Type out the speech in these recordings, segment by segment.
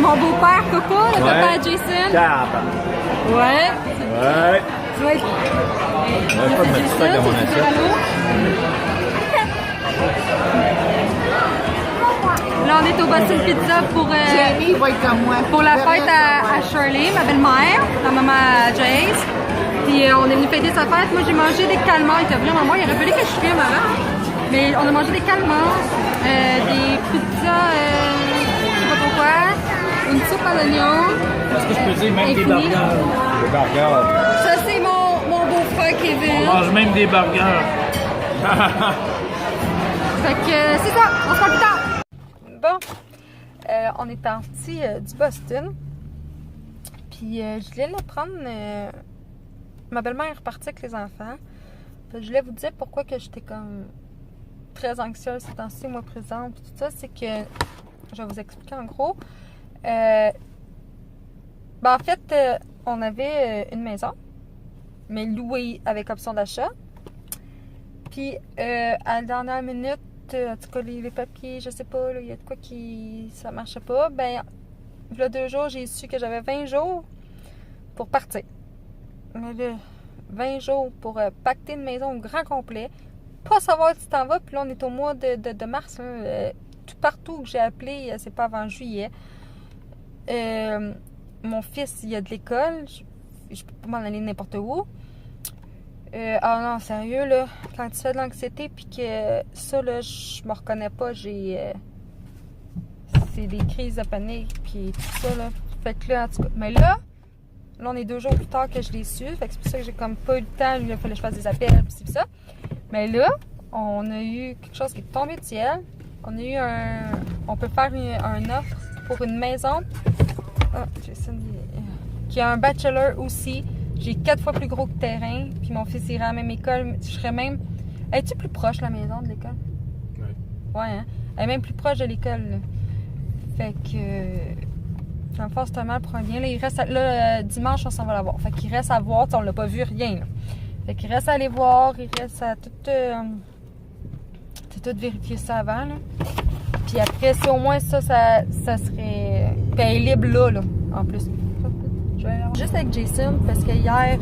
mon beau-père Coco, le papa à Jason. Ouais. Ouais. Tu vas être... Ouais, pas de mettre du steak dans mon assiette. Là, on est au Boston Pizza pour la fête à Shirley, ma belle-mère, la maman à Jace. Puis on est venu fêter sa fête. Moi, j'ai mangé des calmars. Il était vraiment bon. Il aurait fallu que je filme avant. Mais on a mangé des calmars, des pizzas, je sais pas pourquoi, une soupe à l'oignon. Est-ce que je peux dire même des burgers? Des burgers. Ça, c'est mon beau-frère Kevin. On mange même des burgers. Fait que c'est ça. On se voit plus tard. Bon, on est parti du Boston. Puis je voulais le prendre. Ma belle-mère est repartie avec les enfants. Puis je voulais vous dire pourquoi que j'étais comme très anxieuse ces temps-ci, moi présente. Puis tout ça, c'est que je vais vous expliquer en gros. En fait, on avait une maison, mais louée avec option d'achat. Puis à la dernière minute, en tout cas les papiers, je sais pas, il y a de quoi qui ça marchait pas. Ben, il y a 2 jours, j'ai su que j'avais 20 jours pour partir. Mais là, 20 jours pour pacter une maison au grand complet, pas savoir si tu t'en vas. Puis là, on est au mois de mars. Là, tout partout que j'ai appelé, c'est pas avant juillet. Mon fils, il a de l'école. Je peux pas m'en aller n'importe où. Ah non, sérieux, là, quand tu fais de l'anxiété, puis que ça, là, je me reconnais pas, c'est des crises de panique, puis tout ça, là. Fait que là, en tout cas, mais là, on est 2 jours plus tard que je l'ai su, fait que c'est pour ça que j'ai comme pas eu le temps, il fallait que je fasse des appels, puis c'est ça. Mais là, on a eu quelque chose qui est tombé du ciel. On a eu on peut faire un offre pour une maison. Ah, Jason, qui a un bachelor aussi. J'ai 4 fois plus gros que terrain, puis mon fils ira à la même école. Je serais même... Es-tu plus proche, la maison, de l'école? Oui. Ouais, hein? Elle est même plus proche de l'école, là. Fait que... Dans le fond, c'est un mal pour un bien. Là, il reste dimanche, on s'en va la voir. Fait qu'il reste à voir. On l'a pas vu, rien, là. Fait qu'il reste à aller voir. Il reste à tout vérifier ça avant, là. Puis après, si au moins ça serait... Puis elle est libre là, en plus. Juste avec Jason, parce que hier,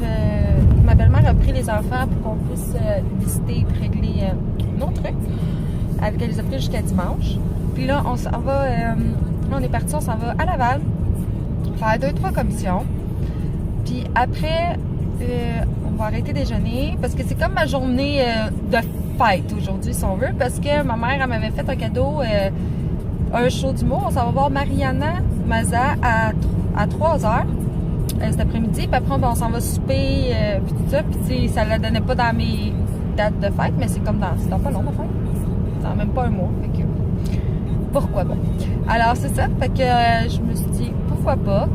ma belle-mère a pris les enfants pour qu'on puisse visiter et régler nos trucs. Elle les a pris jusqu'à dimanche. Puis là, on s'en va, on est parti, on s'en va à Laval, faire 2-3 commissions. Puis après, on va arrêter déjeuner, parce que c'est comme ma journée de fête aujourd'hui, si on veut, parce que ma mère, elle m'avait fait un cadeau, un show d'humour. On s'en va voir Mariana Maza à 3h. Cet après-midi, puis après on s'en va souper, puis tout ça, puis ça la donnait pas dans mes dates de fête, mais c'est comme c'est dans pas long de fête, c'est même pas un mois, fait que pourquoi bon. Alors c'est ça, fait que je me suis dit pourquoi pas,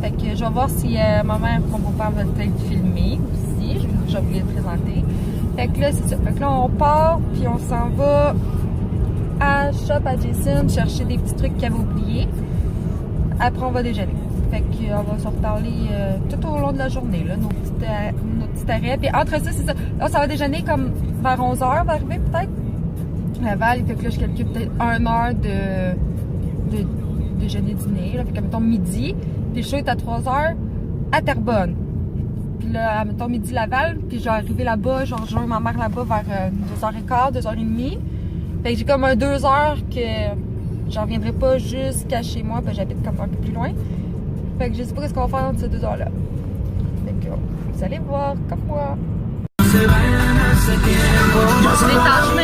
fait que je vais voir si ma mère et mon beau-père veulent peut-être filmer aussi, j'ai oublié de présenter, fait que là c'est ça, fait que là on part, puis on s'en va à Shop à Jason chercher des petits trucs qu'il avait oubliés, après on va déjeuner. Fait qu'on va se reparler tout au long de la journée, là, nos petits arrêts. Puis entre ça, c'est ça. Là, ça va déjeuner comme vers 11h, va arriver peut-être. Laval, fait que là, je calcule peut-être 1 heure de déjeuner-dîner. Fait que, mettons, midi. Puis le show est à 3h à Terrebonne. Puis là, mettons, midi Laval. Puis je vais arriver là-bas, je rejoins ma mère là-bas vers 2h15, 2h30. Fait que j'ai comme un 2 heures que j'en reviendrai pas jusqu'à chez moi, parce que j'habite comme un peu plus loin. Fait que je sais pas ce qu'on va faire dans ces 2 heures-là. Fait que vous allez voir comme moi. On est en chemin.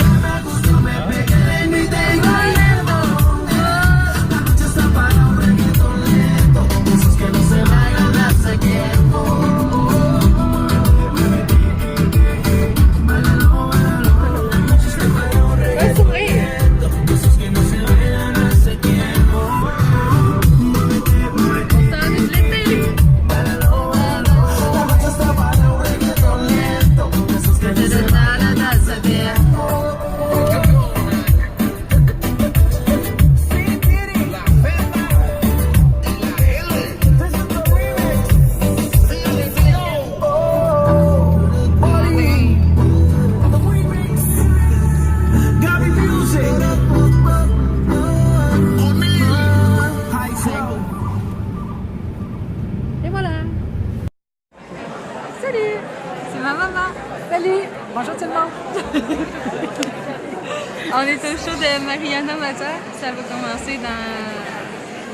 On est au show de Mariana Mazza. Ça va commencer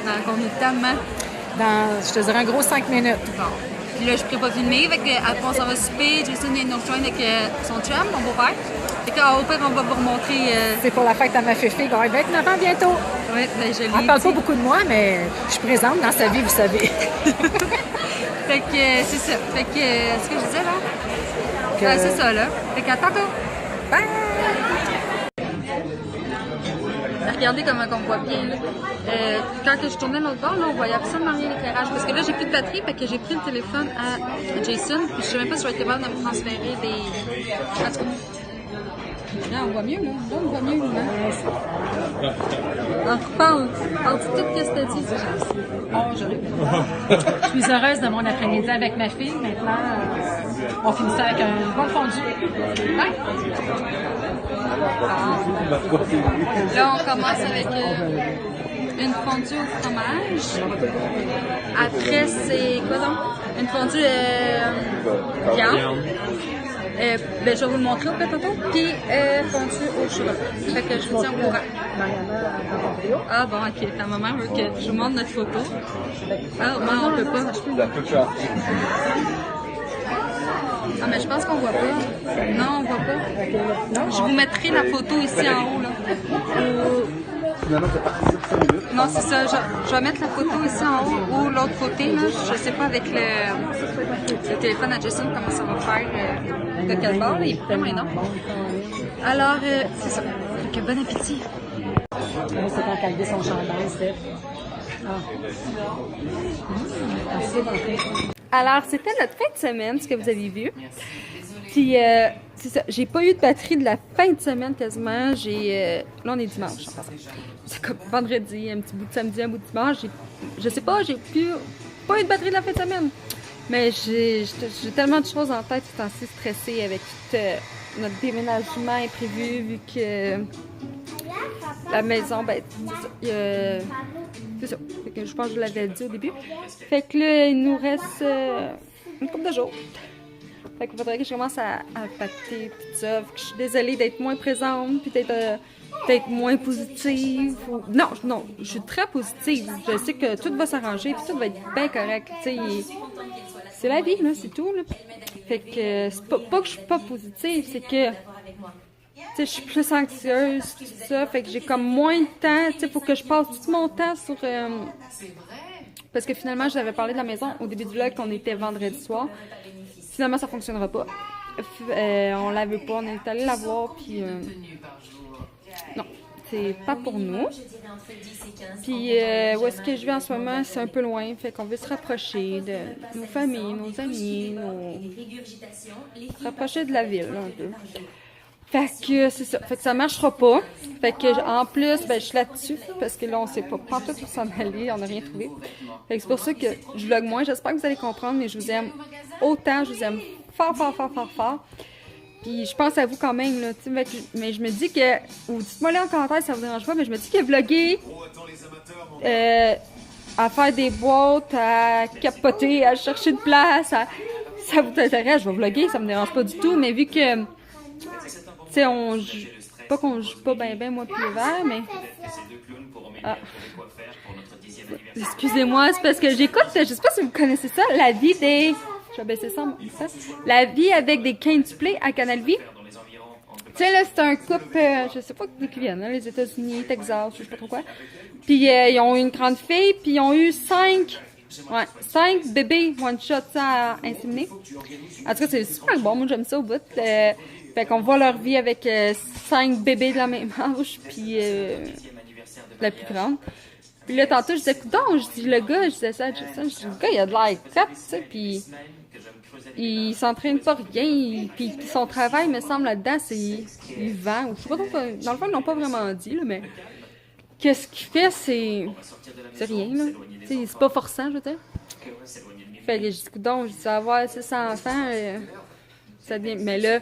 dans combien de temps, maman? Je te dirais un gros 5 minutes. Bon. Puis là, je ne pourrais pas filmer. Après, on s'en va souper. Jason vient de nous rejoindre avec son chum, mon beau-père. Fait qu'au pire, on va vous remontrer. C'est pour la fête à ma fille qui va avoir 29 ans bientôt. Oui, ben je l'ai. Elle parle pas beaucoup de moi, mais je suis présente dans sa vie, vous savez. Fait que c'est ça. Fait que ce que je disais là. C'est ça là. Fait qu'à tantôt. Bye! Regardez comment on voit bien là. Quand je tournais l'autre bord, là, on voyait absolument rien l'éclairage. Parce que là, j'ai plus de batterie, fait que j'ai pris le téléphone à Jason. Puis je sais même pas si je vais être capable de me transférer des. En tout cas. Là, on voit mieux, là. Là, on voit mieux, là. On reparle. On dit tout ce que t'as dit. Oh, je suis heureuse de mon après-midi avec ma fille. Maintenant, on finit ça avec un bon fondu. Ouais. Là, on commence avec une fondue au fromage. Après, c'est quoi donc? Une fondue viande. Ben, je vais vous le montrer au fait tantôt. Puis fondue au chocolat. Fait que je vous tiens au courant. Ah bon, ok. Ta maman veut que je vous montre notre photo. Ah, non, on peut pas. Ah, mais je pense qu'on voit pas. Non, on voit pas. Je vous mettrai la photo ici en haut, là. Non, c'est ça. Je vais mettre la photo ici en haut ou l'autre côté, là. Je sais pas avec le téléphone à Jason comment ça va faire. De quel bord, là. Il est vraiment énorme. Alors, c'est ça. Fait que bon appétit. C'est quand qu'elle dit son chandail, Steph. Alors, c'était notre fin de semaine, ce que vous avez vu. Puis, c'est ça. J'ai pas eu de batterie de la fin de semaine quasiment. Là, on est dimanche. C'est comme vendredi, un petit bout de samedi, un bout de dimanche. Je sais pas, j'ai pas eu de batterie de la fin de semaine. Mais j'ai tellement de choses en tête, je suis assez stressée avec tout notre déménagement imprévu, vu que la maison, ben, c'est ça. Fait que je pense que je l'avais dit au début. Fait que là, il nous reste une couple de jours. Fait qu'il faudrait que je commence à pâter, tout ça. Fait que je suis désolée d'être moins présente, puis d'être moins positive. Non, je suis très positive. Je sais que tout va s'arranger, puis tout va être bien correct. C'est la vie, là, c'est tout. Là. Fait que c'est pas que je suis pas positive, c'est que je suis plus anxieuse, tout ça. Fait que j'ai comme moins de temps. Il faut que je passe tout mon temps sur. Parce que finalement, j'avais parlé de la maison au début du vlog qu'on était vendredi soir. Finalement, ça fonctionnera pas. On la veut pas. On est allé la voir, puis non, c'est pas pour nous. Puis où est-ce que je vais en ce moment, c'est un peu loin. Fait qu'on veut se rapprocher de nos familles, nos amis, se rapprocher de la ville, là, un peu. Fait que c'est ça. Fait que ça marchera pas. Fait que en plus, ben, je suis là-dessus parce que là, on sait pas tout où s'en aller, on n'a rien trouvé. Fait que c'est pour ça que je vlog moins. J'espère que vous allez comprendre, mais je vous aime autant, je vous aime fort, fort, fort, fort, fort. Puis je pense à vous quand même, là, mais je me dis que, ou dites-moi là en commentaire si ça vous dérange pas, mais je me dis que vlogger, à faire des boîtes, à capoter, à chercher de place, ça vous intéresse, je vais vlogger, ça me dérange pas du tout, mais vu que, tu sais, on joue, pas qu'on joue pas ben moi puis le verre, mais... Ah. Excusez-moi, c'est parce que j'écoute, je sais pas si vous connaissez ça, la vie des... Je vais baisser ça. La vie avec des quintuplés à Canal Vie. Tu sais, là, c'est un couple, je sais pas d'où ils viennent, hein, les États-Unis, Texas, je sais pas trop quoi. Puis, ils ont eu une grande fille, puis ils ont eu 5 bébés one-shot à inséminer. En tout cas, c'est super bon, moi j'aime ça au bout. Fait qu'on voit leur vie avec 5 bébés de la même âge, puis la plus grande. Puis là, tantôt, je disais, coudonc, je dis, le gars, je disais ça à Jason, je dis, le gars, il a de l'air crap, tu sais, puis il s'entraîne pas rien, puis son travail, me semble, là-dedans, c'est, il vend, ou je sais pas trop, dans le fond, ils l'ont pas vraiment dit, là, mais qu'est-ce qu'il fait, c'est rien, là, tu sais, c'est pas forçant, je veux dire. Fait que je dis, coudonc, je dis, avoir 600 enfants, ça devient, mais là,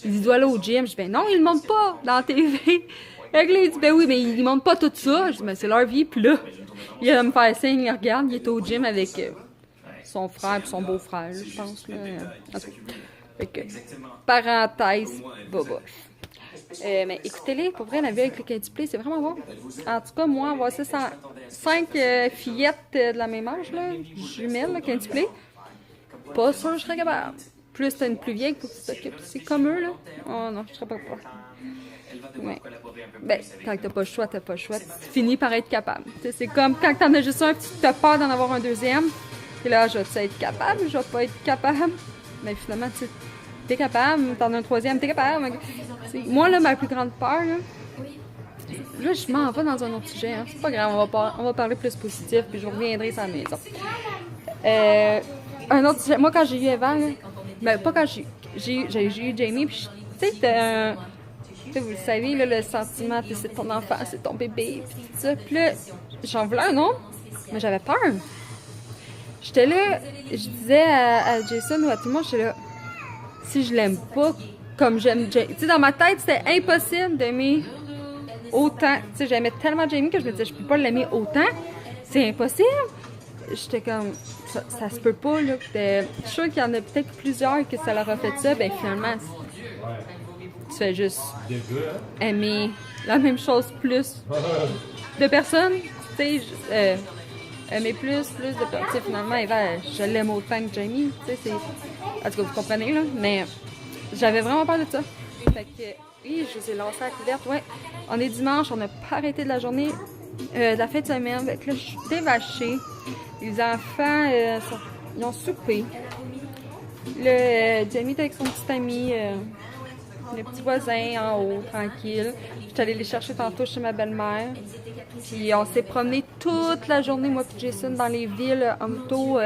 il doit aller au gym, je dis, ben non, il le montre pas dans la TV. Fait que là, il dit, ben oui, mais ils montrent pas tout ça. Je dis, ben c'est leur vie. Puis là, il va me faire signe, il regarde, il est au gym avec son frère et son beau-frère, je pense. Là. Fait que, parenthèse, boboche. Mais écoutez-les, pour vrai, la vie avec le quintuplé, c'est vraiment bon. En tout cas, moi, avoir 5 fillettes de la même âge, là, jumelles, quintuplé, pas sûr que je serais capable. Plus t'as une plus vieille pour que tu t'occupes. C'est comme eux, là. Oh non, je serais pas capable. Ouais. Ben, quand t'as pas le choix, t'as pas le choix. Tu finis par être capable. T'sais, c'est comme quand t'en as juste un, tu t'as peur d'en avoir un deuxième. Et là, je vais être capable, je vais pas être capable. Mais finalement, tu t'es capable, t'en as un troisième, t'es capable. Moi, là, ma plus grande peur, là, je m'en vais dans un autre sujet. Hein. C'est pas grave, on va parler plus positif, puis je reviendrai sur la maison. Un autre sujet, moi, quand j'ai eu Evan, là, ben, pas quand j'ai eu Jamie, puis tu sais, vous le savez, là, le sentiment, c'est ton enfant, c'est ton bébé, puis tout ça. Puis là, j'en voulais un autre, mais j'avais peur. J'étais là, je disais à Jason ou à tout le monde, j'étais là, si je l'aime pas comme j'aime Jamie. Tu sais, dans ma tête, c'était impossible d'aimer autant. Tu sais, j'aimais tellement Jamie que je me disais, je peux pas l'aimer autant. C'est impossible. J'étais comme, ça se peut pas, là. Je suis sûre qu'il y en a peut-être plusieurs que ça leur a fait ça. Ben finalement, tu fais juste aimer la même chose plus de personnes. Tu sais, aimer plus de personnes. Tu sais, finalement, Eva, je l'aime autant que Jamie. Tu sais, en tout cas, vous comprenez, là. Mais j'avais vraiment peur de ça. Fait que, oui, je vous ai lancé à la couverte. Ouais, on est dimanche, on n'a pas arrêté de la journée. De la fin de semaine. Fait que là, je suis dévachée. Les enfants, ils ont soupé. Jamie était avec son petit ami, le petit voisin en haut, tranquille. J'étais allée les chercher tantôt chez ma belle-mère. Puis on s'est promené toute la journée, moi et Jason, dans les villes en auto.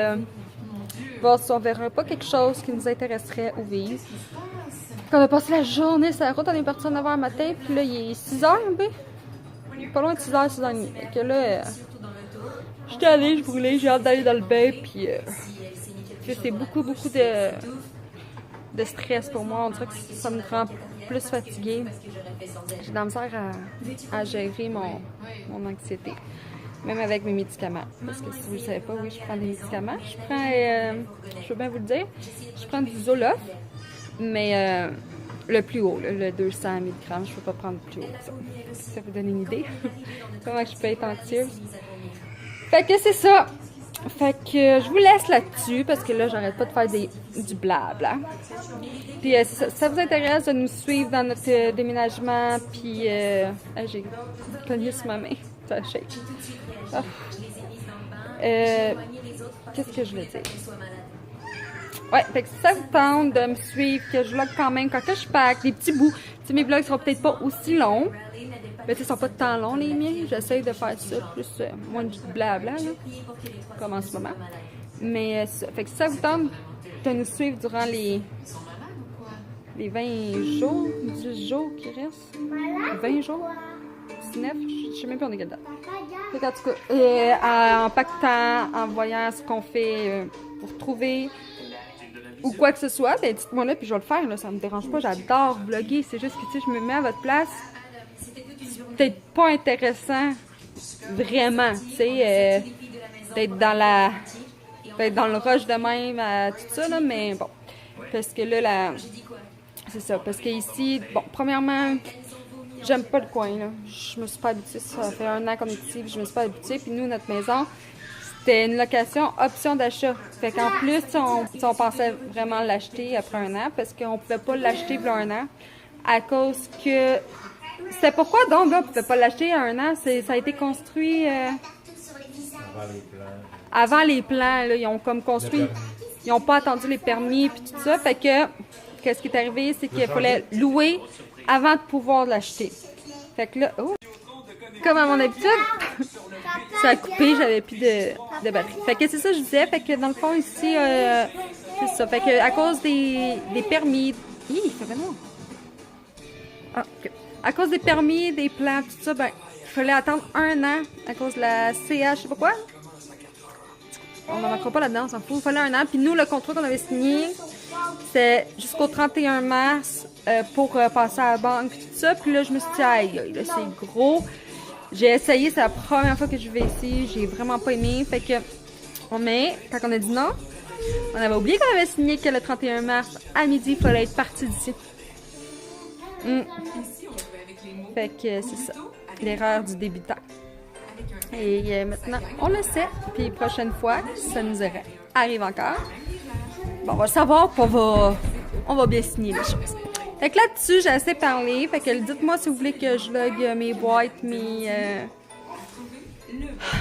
Voir si on verrait pas quelque chose qui nous intéresserait ou vivre. Quand on a passé la journée sur la route, on est parti en 9h matin. Puis là, il est 6h, ben. Pas loin de 6h, 6h30. Fait que là, j'étais allée, je brûlais, j'ai hâte d'aller dans le bain, puis c'est beaucoup de stress pour moi. On dirait que ça me rend plus fatiguée. J'ai de la misère à gérer mon anxiété, même avec mes médicaments. Parce que si vous ne le savez pas, oui, je prends des médicaments. Je veux bien vous le dire, je prends du Zoloft, mais le plus haut, le 200 mg, je ne peux pas prendre plus haut que ça. Ça vous donne une idée comment je peux être anxieuse. Fait que c'est ça. Fait que je vous laisse là-dessus parce que là, j'arrête pas de faire du blabla. Puis si ça vous intéresse de nous suivre dans notre déménagement, puis j'ai cogné sur ma main. Ça shake. Ah. Qu'est-ce que je veux dire? Ouais, fait que si ça vous tente de me suivre, que je vlog quand même quand que je pack, des petits bouts. Tu sais, mes vlogs seront peut-être pas aussi longs. Mais tu sais, ils sont pas tant longs, les miens. J'essaie de faire ça plus, moins du blabla, là. Comme en ce moment. Mais fait que si ça vous tente de nous suivre durant les 20 jours, 10 jours qui restent. 20 jours? 19? Je sais même pas on est quelle date. Fait qu'en tout cas, en pactant, en voyant ce qu'on fait pour trouver ou quoi que ce soit, ben dites-moi là, puis je vais le faire, là, ça me dérange pas, j'adore vlogger, c'est juste que, tu sais, je me mets à votre place, c'est peut-être pas intéressant, vraiment, tu sais, d'être dans le rush de même, tout ça, là, mais bon, parce que là, c'est ça, parce que ici, bon, premièrement, j'aime pas le coin, là, je me suis pas habituée, ça fait 1 an qu'on est ici, puis je me suis pas habituée, puis nous, notre maison, c'était une location option d'achat. Fait qu'en plus, on pensait vraiment l'acheter après 1 an parce qu'on pouvait pas l'acheter il y a 1 an à cause que... C'était pourquoi donc là, on pouvait pas l'acheter à 1 an? Ça a été construit... Avant les plans, là, ils ont comme construit... Ils ont pas attendu les permis puis tout ça. Fait que, qu'est-ce qui est arrivé, c'est qu'il fallait louer avant de pouvoir l'acheter. Fait que là... Oh. Comme à mon habitude, ça a coupé, j'avais plus de batterie. Fait que c'est ça que je disais, fait que dans le fond ici, c'est ça. Fait que à cause des permis, il fait vraiment. Ah, okay. À cause des permis, des plans, tout ça, ben, il fallait attendre 1 an à cause de la CH, je sais pas quoi. On n'en marquera pas là-dedans, on s'en fout. Il fallait 1 an. Puis nous, le contrat qu'on avait signé, c'est jusqu'au 31 mars pour passer à la banque, tout ça. Puis là, je me suis dit, aïe, là, c'est gros. J'ai essayé, c'est la première fois que je vais ici, j'ai vraiment pas aimé, fait que, mais, quand on a dit non, on avait oublié qu'on avait signé que le 31 mars, à midi, il fallait être parti d'ici. Fait que c'est ça, l'erreur du débutant. Et maintenant, on le sait. Puis prochaine fois, ça nous arrive encore. Bon, on va le savoir, puis on va bien signer les choses. Fait que là-dessus, j'ai assez parlé. Fait que dites-moi si vous voulez que je log mes boîtes,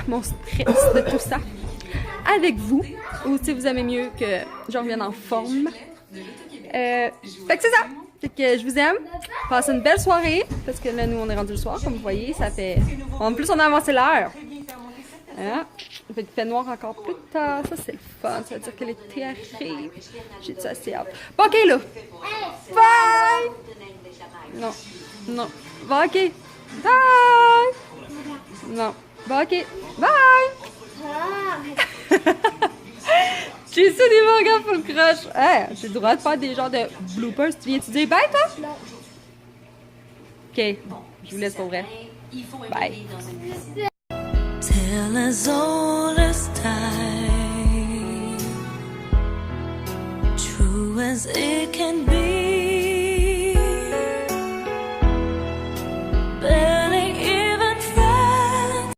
mon stress de tout ça avec vous. Ou si vous aimez mieux que je revienne en forme. Fait que c'est ça. Fait que je vous aime. Passez une belle soirée. Parce que là, nous, on est rendu le soir. Comme vous voyez, ça fait... En plus, on a avancé l'heure. Hein? Fait qu'il fait noir encore plus tard. Ça, c'est le fun. Ça veut dire que l'été arrive. J'ai dit assez hâte. Bon, OK, là. Bye! Non. Non. Bon, OK. Bye! Non. Bon, OK. Bye! J'ai su des mangas pour le crush. Hey, j'ai le droit de faire des genres de bloopers. Tu viens-tu dire bye, toi? OK. Je vous laisse pour vrai. Bye. Tale as old as time, true as it can be.